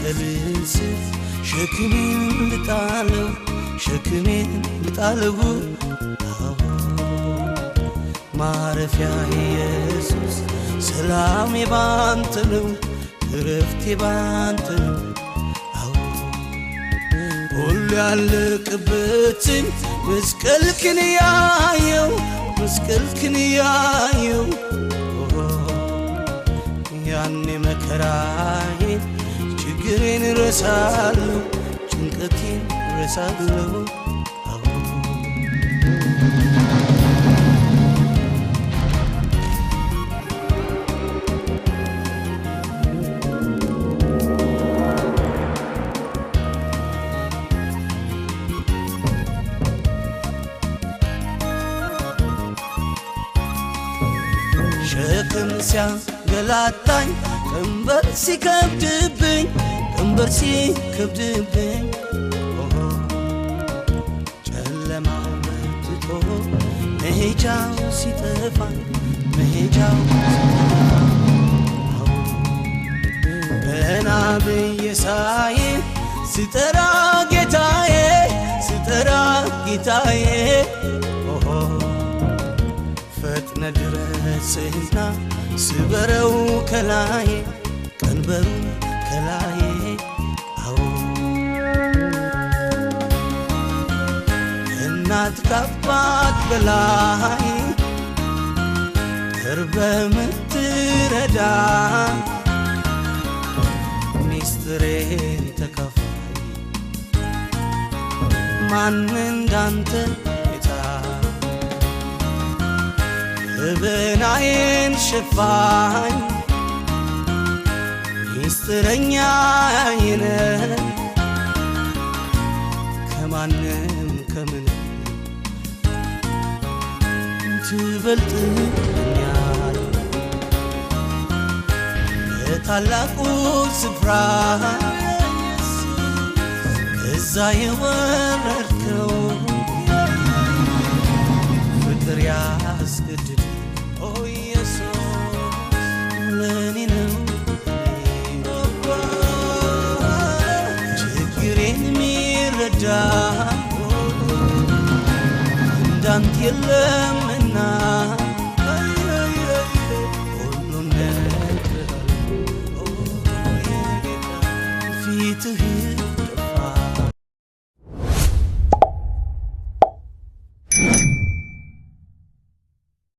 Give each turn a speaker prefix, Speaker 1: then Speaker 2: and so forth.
Speaker 1: መስቀልን ስር ሸክሜን ልጣለው ማረፊያ ኢየሱስ ሰላሜ ባንተ ነው እረፍቴ ባንተ ነው ሁሉ ያለቀበትን መስቀልክን ያየው ያኔ መከራዬን ችግሬን ረሳለሁ ጭንቀቴን ረሳለሁ ሸክም ሲያንገላታኝ ቀንበር ሲከብድብኝ ጨለማው መጥቶ መሄጃው ሲጠፋኝ ገና ብዬ ሳይ ስጠራ ጌታዬ ፈጥነ ድረስና ስበረው ከላይ ቀንበሩ ከላይ እናት ከአባት በላይ ቅርበ ምትረዳ ሚስጥሬን ተካፋይ ማን እንዳንተ በናዬን ሸፋኝ ሚስጥረኛዬ ከማንም ከምንም ትበልጥኛል በታላቁ ስፍራ ከዛ የወረድከው ፍቅር ያስገድድ ለኔ ነው ችግሬን የሚረዳ እንዳንተ የለም